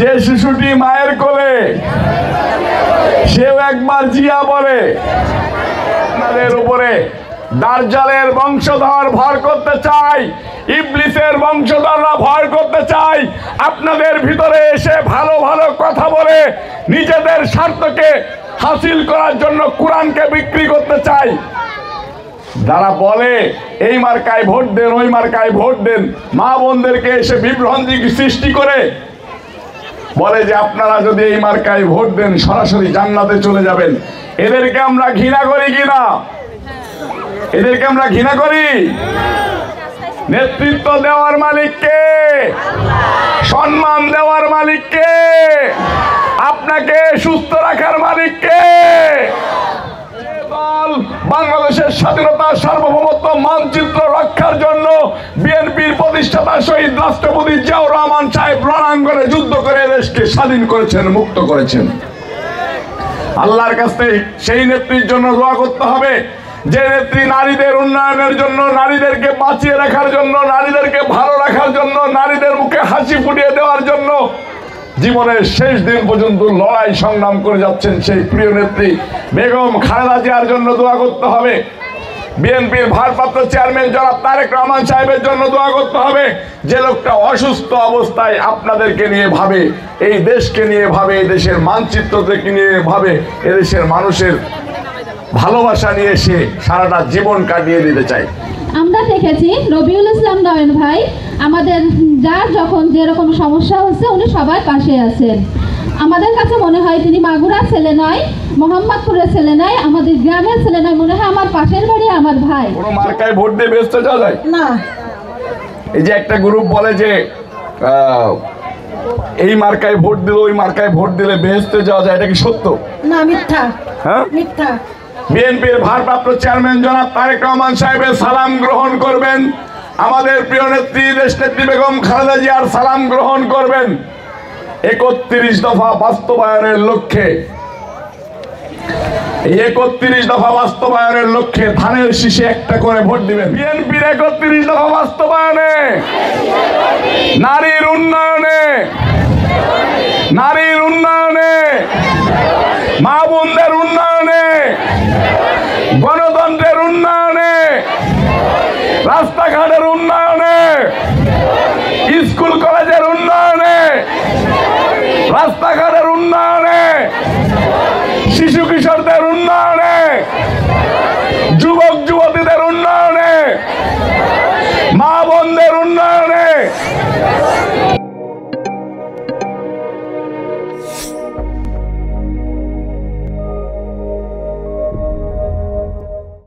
যে শিশুটি মায়ের কোলে সেও একবার জিয়া বলে। আপনাদের উপরে দাজ্জালের বংশধর ভর করতে চায়, ইবলিসের বংশধররা ভর করতে চায়, আপনাদের ভিতরে এসে ভালো ভালো কথা বলে নিজেদের স্বার্থকে হাসিল করার জন্য কোরআনকে বিক্রি করতে চায়। যারা বলে এই মার্কায় ভোট দেন, ওই মার্কায় ভোট দেন, মা বোনদেরকে এসে বিভ্রান্তি সৃষ্টি করে বলে যে আপনারা যদি এই মার্কায় ভোট দেন সরাসরি জান্নাতে চলে যাবেন। এদেরকে আমরা ঘৃণা করি কিনা? এদেরকে আমরা ঘৃণা করি। নেতৃত্ব দেওয়ার মালিক কে? সম্মান দেওয়ার মালিক কে? আপনাকে সুস্থ রাখার মালিক কে? বাংলাদেশের স্বাধীনতা সার্বভৌমত্ব মানচিত্র রক্ষার জন্য বিএনপির প্রতিষ্ঠাতা শহীদ রাষ্ট্রপতি জিয়াউর রহমান সাহেব রণাঙ্গনে যুদ্ধ করে দেশকে স্বাধীন করেছেন, মুক্ত করেছেন। আল্লাহর কাছে সেই নেত্রীর জন্য দোয়া করতে হবে যে নেত্রী নারীদের উন্নয়নের জন্য, নারীদেরকে বাঁচিয়ে রাখার জন্য, নারীদেরকে ভালো রাখার জন্য, নারীদের মুখে হাসি ফুটিয়ে দেওয়ার জন্য জীবনের শেষ দিন পর্যন্ত লড়াই সংগ্রাম করে যাচ্ছেন সেই প্রিয় নেত্রী বেগম খালেদা জিয়ার জন্য দোয়া করতে হবে। বিএনপির ভারপ্রাপ্ত চেয়ারম্যান জনাব তারেক রহমান সাহেবের জন্য দোয়া করতে হবে। যে লোকটা অসুস্থ অবস্থায় আপনাদেরকে নিয়ে ভাবে, এই দেশকে নিয়ে ভাবে, এই দেশের মানচিত্রকে নিয়ে ভাবে, এদেশের মানুষের ভালোবাসা নিয়ে সে সারাটা জীবন কাটিয়ে দিতে চায়। আমরা দেখেছি রবিউল ইসলাম নয়ন ভাই আমাদের যার যখন যেরকম সমস্যা হচ্ছে উনি সবার পাশে আছেন। আমাদের কাছে মনে হয় তিনি মাগুরার ছেলে নয়, মোহাম্মদপুরের ছেলে নয়, আমাদের গ্রামের ছেলে নয়, মনে হয় আমার পাশের বাড়ি আমার ভাই। কোনো মার্কায় ভোট দিয়ে ব্যস্ত যাওয়া যায় না। এই যে একটা গ্রুপ বলে যে এই মার্কায় ভোট দিলে, ওই মার্কায় ভোট দিলে বেহেশতে যাওয়া যায়, এটা কি সত্য? না, মিথ্যা। হ্যাঁ, মিথ্যা। বিএনপির ভারপ্রাপ্ত চেয়ারম্যান জনাব তারেক রহমান সাহেবের সালাম গ্রহণ করবেন, আমাদের প্রিয় নেত্রী দেশনেত্রী বেগম খালেদা জিয়ার সালাম গ্রহণ করবেন। 31 দফা বাস্তবায়নের লক্ষ্যে, এই 31 দফা বাস্তবায়নের লক্ষ্যে ধানের শীষে একটা করে ভোট দিবেন। বিএনপির 31 দফা বাস্তবায়নে, নারীর উন্নয়নে, নারীর উন্নয়নে, মা বোনদের উন্নয়নে, গণতন্ত্রের উন্নয়নে, রাস্তাঘাটের উন্নয়নে, স্কুল কলেজের উন্নয়নে, রাস্তাঘাটের উন্নয়নে, শিশু